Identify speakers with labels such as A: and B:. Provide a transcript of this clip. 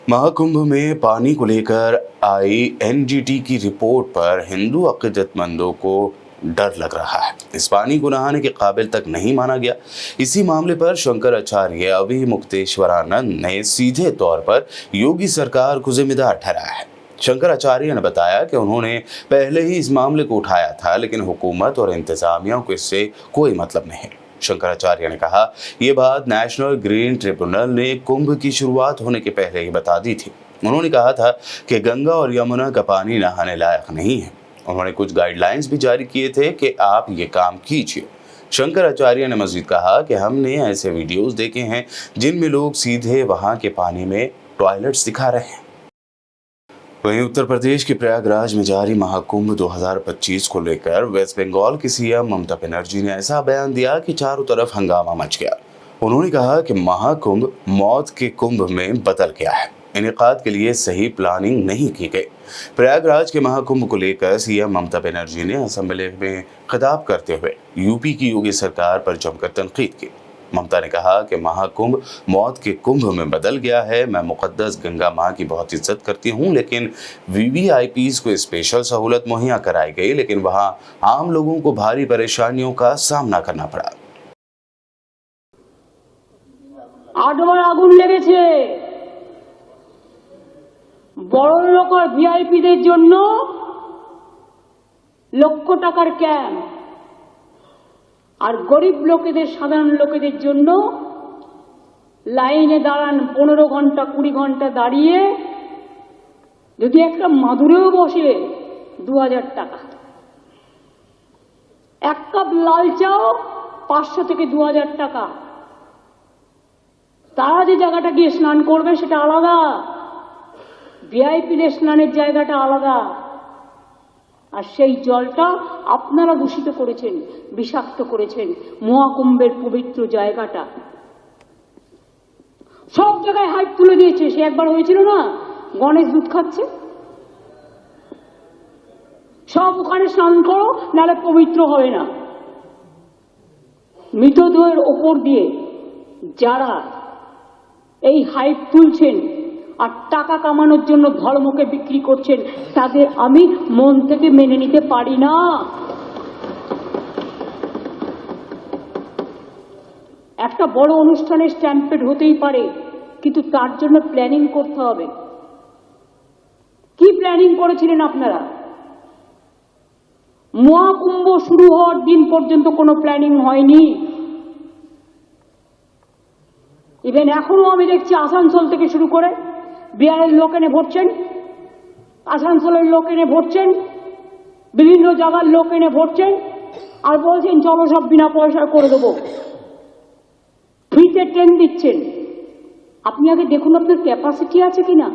A: महाकुंभ में पानी को लेकर आई एनजीटी की रिपोर्ट पर हिंदू अकीदतमंदों को डर लग रहा है। इस पानी को नहाने के काबिल तक नहीं माना गया। इसी मामले पर शंकराचार्य अभी मुक्तेश्वरानंद ने सीधे तौर पर योगी सरकार को जिम्मेदार ठहराया है। शंकराचार्य ने बताया कि उन्होंने पहले ही इस मामले को उठाया था, लेकिन हुकूमत और इंतजामिया को इससे कोई मतलब नहीं। शंकराचार्य ने कहा, ये बात नेशनल ग्रीन ट्रिब्यूनल ने कुंभ की शुरुआत होने के पहले ही बता दी थी। उन्होंने कहा था कि गंगा और यमुना का पानी नहाने लायक नहीं है। उन्होंने कुछ गाइडलाइंस भी जारी किए थे कि आप ये काम कीजिए। शंकराचार्य ने मजीद कहा कि हमने ऐसे वीडियोस देखे हैं जिनमें लोग सीधे वहां के पानी में टॉयलेट्स दिखा रहे हैं। वहीं उत्तर प्रदेश के प्रयागराज में जारी महाकुंभ 2025 को लेकर वेस्ट बंगाल की सीएम ममता बनर्जी ने ऐसा बयान दिया कि चारों तरफ हंगामा मच गया। उन्होंने कहा कि महाकुंभ मौत के कुंभ में बदल गया है। इनेकाद के लिए सही प्लानिंग नहीं की गई। प्रयागराज के महाकुंभ को लेकर सीएम ममता बनर्जी ने असेंबली में खिताब करते हुए यूपी की योगी सरकार पर जमकर तनकीद की। ममता ने कहा कि महाकुंभ मौत के कुंभ में बदल गया है। मैं मुकद्दस गंगा माँ की बहुत इज्जत करती हूँ, लेकिन वीवीआईपीज को स्पेशल सहूलत मुहैया कराई गई, लेकिन वहाँ आम लोगों को भारी परेशानियों का सामना करना पड़ा।
B: 8 বার আগুন লেগেছে বড়লোক আর ভিআইপিদের জন্য লক্ষ টাকার ক্যাম্প, আর গরিব লোকেদের সাধারণ লোকেদের জন্য লাইনে দাঁড়ান 15 ঘন্টা 20 ঘন্টা দাঁড়িয়ে যদি একটা মাদুরেও বসে 2000 টাকা, এক কাপ লাল চাও 500 থেকে 2000 টাকা। তারা যে জায়গাটা গিয়ে স্নান করবে সেটা আলাদা, ভিআইপিদের স্নানের জায়গাটা আলাদা। আর সেই জলটা আপনারা দূষিত করেছেন, বিষাক্ত করেছেন মহাকুম্ভের পবিত্র জায়গাটা। সব জায়গায় হাইপ তুলে দিয়েছে। সে একবার হয়েছিল না, গণেশ দুধ খাচ্ছে, সব ওখানে স্নান করো নাহলে পবিত্র হবে না। মৃতদেহের ওপর দিয়ে যারা এই হাইপ তুলছেন আর টাকা কামানোর জন্য ধর্মকে বিক্রি করছেন, তাদের আমি মন থেকে মেনে নিতে পারি না। একটা বড় অনুষ্ঠানের স্ট্যাম্পেড হতেই পারে, কিন্তু তার জন্য প্ল্যানিং করতে হবে। কি প্ল্যানিং করেছিলেন আপনারা? মহাকুম্ভ শুরু হওয়ার দিন পর্যন্ত কোনো প্ল্যানিং হয়নি। ইভেন এখনো আমি দেখছি আসানসোল থেকে শুরু করে বিহারের লোক এনে ভরছেন, আসানসোলের লোক এনে ভরছেন, বিভিন্ন জায়গার লোক এনে ভরছেন, আর বলছেন চলো সব বিনা পয়সায় করে দেবো, ফ্রিতে ট্রেন দিচ্ছেন। আপনি আগে দেখুন আপনার ক্যাপাসিটি আছে কিনা।